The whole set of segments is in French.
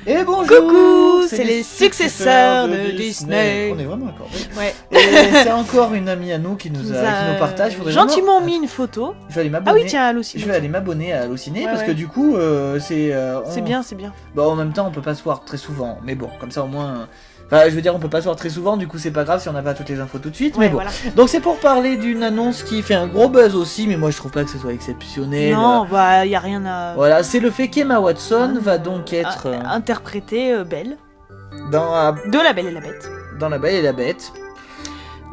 Et bonjour. Coucou, c'est les successeurs de Disney. On est vraiment accordés. Ouais. Et c'est encore une amie à nous qui nous partage. Faudrait gentiment vraiment... mis une photo. Je vais aller m'abonner. Ah oui, tiens, Allociné. Je vais aller m'abonner à Allociné parce ouais. que du coup, c'est... C'est bien, c'est bien. Bon, en même temps, on peut pas se voir très souvent. Mais bon, comme ça au moins... Enfin, je veux dire, on peut pas se voir très souvent, du coup c'est pas grave si on n'a pas toutes les infos tout de suite, Ouais, mais bon. voilà. Donc c'est pour parler d'une annonce qui fait un gros buzz aussi, mais moi je trouve pas que ce soit exceptionnel. Non, bah y a rien à... Voilà, c'est le fait qu'Emma Watson va donc être... interpréter Belle. Dans De La Belle et la Bête. dans La Belle et la Bête.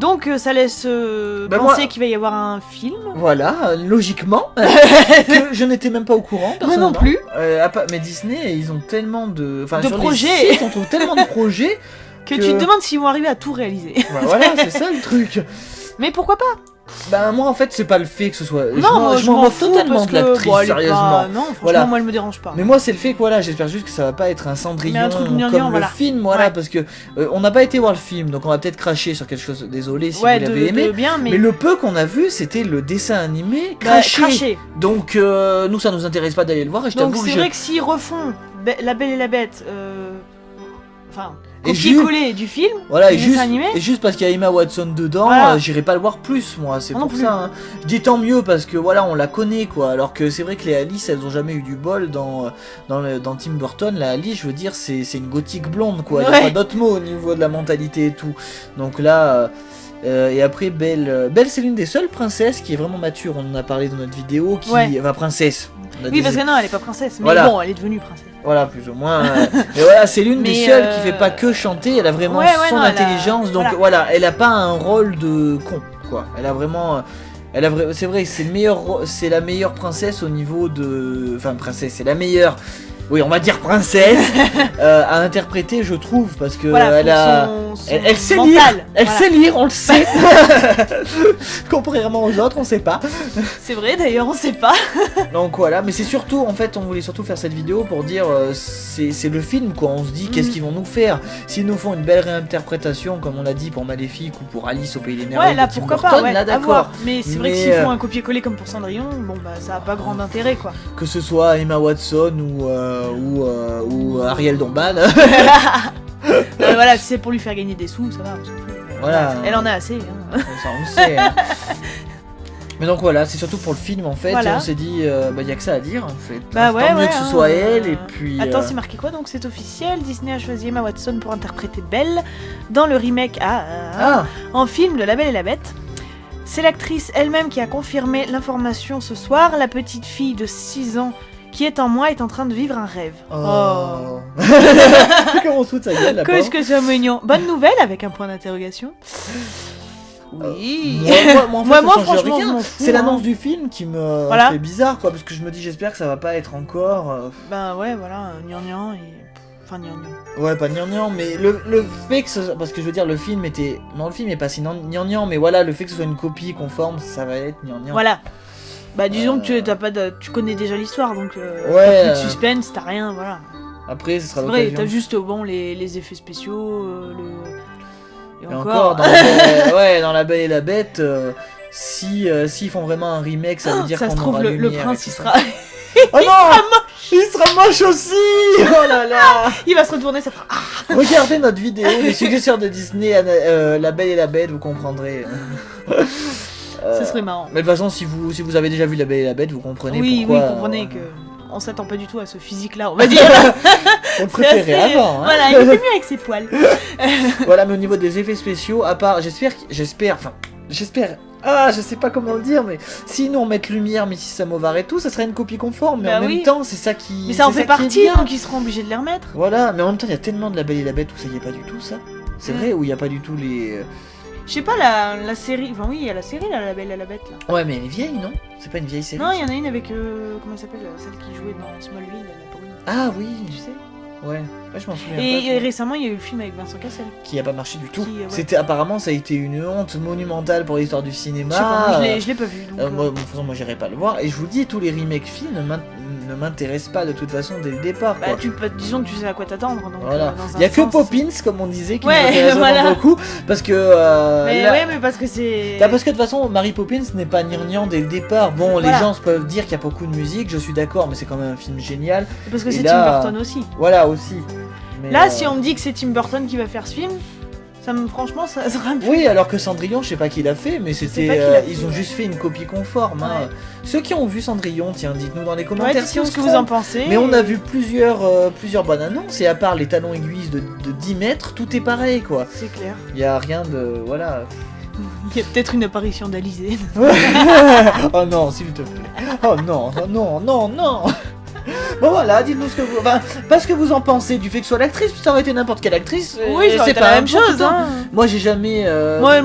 Donc ça laisse penser qu'il va y avoir un film. Voilà, logiquement, que je n'étais même pas au courant. Moi non plus. Mais Disney, ils ont tellement de... Enfin, De sur projets. les sites, on trouve tellement de projets que tu te demandes s'ils vont arriver à tout réaliser. Bah, voilà, c'est ça le truc. Mais pourquoi pas? Bah moi en fait c'est pas le fait que ce soit... Non, je m'en moque totalement de l'actrice, sérieusement. Non, franchement Voilà. moi elle me dérange pas. Mais moi c'est le fait que voilà, j'espère juste que ça va pas être un Cendrillon Mais un truc comme gnangnan, le voilà. film, voilà, Ouais. parce que on n'a pas été voir le film, donc on va peut-être cracher sur quelque chose, désolé si vous l'avez aimé. Bien, Mais le peu qu'on a vu, c'était le dessin animé bah, craché. Donc nous ça nous intéresse pas d'aller le voir et je Donc t'avoue c'est que vrai que s'ils refont La Belle et la Bête, enfin, Et copier-coller du film, voilà, du et dessin animé. juste parce qu'il y a Emma Watson dedans, Voilà. j'irai pas le voir plus, moi, c'est Moi non pour plus. ça. Hein. Je dis tant mieux parce que voilà, on la connaît quoi. Alors que c'est vrai que les Alice, elles ont jamais eu du bol dans Tim Burton. La Alice, je veux dire, c'est une gothique blonde quoi. Il y a Ouais. pas d'autres mots au niveau de la mentalité et tout. Donc là. Et après Belle, c'est l'une des seules princesses qui est vraiment mature. On en a parlé dans notre vidéo. Enfin, princesse. On a Oui, des- parce que non, elle est pas princesse, mais Voilà. bon, elle est devenue princesse. Voilà, plus ou moins. Mais voilà, c'est l'une des Mais, seules qui fait pas que chanter, elle a vraiment ouais, son non, elle a- intelligence, donc voilà, elle a pas un rôle de con, quoi. Elle a vraiment... c'est vrai, c'est la meilleure princesse au niveau de... Enfin, princesse, c'est la meilleure... Oui, on va dire princesse à interpréter, je trouve, parce que Voilà, elle pour a... son Elle sait mental, lire, elle voilà. sait lire, on le sait. Contrairement aux autres, on sait pas. C'est vrai, d'ailleurs, on sait pas. Donc voilà, mais c'est surtout, en fait, on voulait surtout faire cette vidéo pour dire, c'est le film quoi, on se dit qu'est-ce qu'ils vont nous faire. S'ils nous font une belle réinterprétation, comme on l'a dit pour Maléfique ou pour Alice au Pays des Merveilles, Ouais, là, de Tim pourquoi Burton, pas, ouais, là à d'accord. voir. Mais c'est vrai que Mais, s'ils font un copier-coller comme pour Cendrillon, bon, bah, ça a pas grand intérêt, quoi. Que ce soit Emma Watson ou Ariel Dombal. Voilà, si c'est pour lui faire gagner des sous, ça va, on s'en fout. Voilà. Elle en a assez, hein. Ça on le sait. Hein. Mais donc voilà, c'est surtout pour le film en fait, Voilà. et on s'est dit, bah y a que ça à dire en fait. Bah ouais, tant mieux ouais, que ce hein, soit elle, et puis... Attends, c'est marqué quoi? Donc c'est officiel, Disney a choisi Emma Watson pour interpréter Belle dans le remake en film de La Belle et la Bête. C'est l'actrice elle-même qui a confirmé l'information ce soir. La petite fille de 6 ans qui est en moi est en train de vivre un rêve. Oh. Comment on se fout de sa gueule là-bas. Qu'est-ce que c'est mignon. Bonne nouvelle avec un point d'interrogation. Oui. Moi, en fait, Moi, ça change franchement, rien. je m'en fous, C'est l'annonce hein. du film qui me Voilà. fait bizarre, quoi, parce que je me dis, j'espère que ça va pas être encore. Ben ouais, voilà, gnangnan et... Enfin, gnangnan. Ouais, pas gnangnan, mais le fait que ce... Parce que je veux dire, le film était. Non, le film est pas si gnangnan, mais voilà, le fait que ce soit une copie conforme, ça va être gnangnan. Voilà. Bah disons que tu connais déjà l'histoire, donc Ouais, t'as plus de suspense, t'as rien, voilà. Après, ce sera C'est vrai, l'occasion. t'as juste bon les effets spéciaux, et Et encore. dans la Belle et la Bête, s'ils font vraiment un remake, ça veut dire ça qu'on se trouve aura le Lumière prince et il tout sera ça. Oh non, il sera moche aussi. Oh là là. il va se retourner, ça fera Regardez notre vidéo, les successeurs de Disney, La Belle et la Bête, vous comprendrez. ça serait marrant. Mais de toute façon, si vous avez déjà vu La Belle et la Bête, vous comprenez Oui, pourquoi. vous comprenez que on s'attend pas du tout à ce physique-là, on va dire. On le préférait C'est assez- avant. Hein. Voilà, il était mieux avec ses poils. Voilà, mais au niveau des effets spéciaux, à part, j'espère. Ah, je sais pas comment le dire, mais si nous on met Lumière, Mrs. Samovar et tout, ça serait une copie conforme. Mais Bah en oui. même temps, c'est ça qui. Mais ça en c'est fait qui est partie, bien. donc ils seront obligés de les remettre. Voilà, mais en même temps, il y a tellement de La Belle et la Bête où ça y est pas du tout, ça. C'est vrai, où il y a pas du tout les. Je sais pas, la série. Enfin, oui, il y a la série, là, La Belle et la Bête, là. Ouais, mais elle est vieille, non? C'est pas une vieille série? Non, il y en a une avec. Comment elle s'appelle? Celle qui jouait dans Smallville, la brune. Ah oui, Tu sais? ouais. Ouais, je m'en souviens Et pas. récemment, il y a eu le film avec Vincent Cassel. Qui a pas marché du tout. Qui, ouais. C'était apparemment, ça a été une honte monumentale pour l'histoire du cinéma. Je sais pas, moi, je l'ai pas vu. Donc, Moi, de toute façon, moi j'irai pas le voir. Et je vous dis, tous les remakes films ne m'intéressent pas de toute façon dès le départ. bah, Quoi. disons que tu sais à quoi t'attendre. Donc, Voilà. dans un Il y a que sens, Poppins, comme on disait, qui Ouais, m'intéresse vraiment voilà. beaucoup. Parce que. Mais là- ouais, mais parce que c'est. Bah, parce que de toute façon, Mary Poppins n'est pas gnangnan dès le départ. Bon, les Voilà. gens peuvent dire qu'il y a beaucoup de musique, je suis d'accord, mais c'est quand même un film génial. Parce que Et c'est là- Tim Burton aussi. Voilà aussi. Mais, Là, si on me dit que c'est Tim Burton qui va faire ce film, franchement, ça sera un peu... Oui, alors que Cendrillon, je sais pas qui l'a fait, mais sais c'était, pas qui l'a fait, ils ont ouais. juste fait une copie conforme. Hein. Ouais. Ceux qui ont vu Cendrillon, tiens, dites-nous dans les Ouais, commentaires dites-nous on ce se que vous en trompe. pensez. Mais on a vu plusieurs bonnes annonces, et à part les talons aiguilles de 10 mètres, tout est pareil, quoi. C'est clair. Il y a rien de... Voilà. Il y a peut-être une apparition d'Alizé. Oh non, s'il te plaît. Oh non, oh non, non, non. Bon voilà, dites-nous ce que vous... Enfin, pas ce que vous en pensez du fait que ce soit l'actrice, ça aurait été n'importe quelle actrice. Oui, ça aurait été la même chose, hein. Moi j'ai jamais... Moi,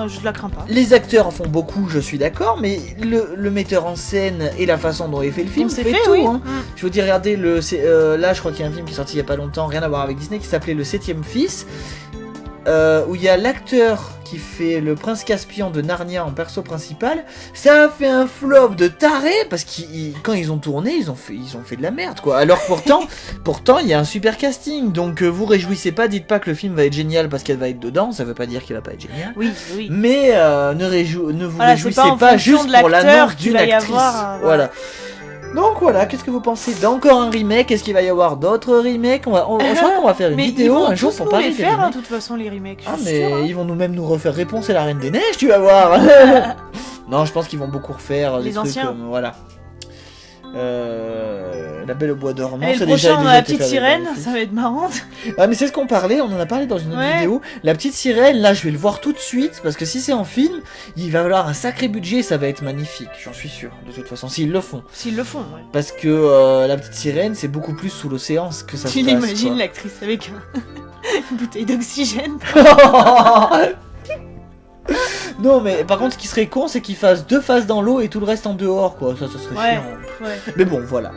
je la crains pas. Les acteurs en font beaucoup, je suis d'accord, mais le metteur en scène et la façon dont il fait le film, On s'est fait fait, tout. oui. Hein. Je veux dire, regardez, là je crois qu'il y a un film qui est sorti il y a pas longtemps, rien à voir avec Disney, qui s'appelait Le 7ème Fils, où il y a l'acteur qui fait le prince Caspian de Narnia en perso principal. Ça a fait un flop de taré, parce que quand ils ont tourné, ils ont fait de la merde, quoi. Alors pourtant il y a un super casting, donc vous réjouissez pas, dites pas que le film va être génial parce qu'elle va être dedans, ça veut pas dire qu'il va pas être génial. Oui, oui. Mais ne vous Voilà, réjouissez c'est pas en pas fonction juste de pour l'acteur l'annonce qu'il d'une va y actrice. avoir, Voilà. Donc voilà, qu'est-ce que vous pensez d'encore un remake? Est-ce qu'il va y avoir d'autres remakes? Je crois qu'on va faire une Mais vidéo ils vont un jour tous pour nous parler les des faire, hein, remakes. de toute façon, les remakes. Ah je suis mais sûre, hein. ils vont nous-mêmes nous refaire Réponse et la Reine des Neiges, tu vas voir. Non, je pense qu'ils vont beaucoup refaire Les des trucs anciens. comme voilà. La Belle au Bois dormant, Et le c'est prochain, on a la été petite fait sirène, avec ça va être marrant. Ah mais c'est ce qu'on parlait, on en a parlé dans une autre Ouais. vidéo. La petite sirène, là je vais le voir tout de suite, parce que si c'est en film, il va falloir un sacré budget, ça va être magnifique, j'en suis sûr, de toute façon, s'ils le font. S'ils le font, ouais. Parce que la petite sirène, c'est beaucoup plus sous l'océan que ça Tu se passe. l'imagines, quoi. l'actrice avec une bouteille d'oxygène. Non mais par contre ce qui serait con c'est qu'il fasse 2 phases dans l'eau et tout le reste en dehors quoi, ça serait Ouais. chiant. Ouais. Mais bon voilà.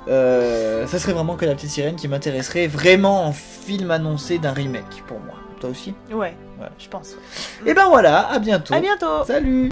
Ça serait vraiment que la petite sirène qui m'intéresserait vraiment en film annoncé d'un remake pour moi. Toi aussi? Ouais, Voilà. je pense. Et ben voilà, à bientôt. À bientôt. Salut.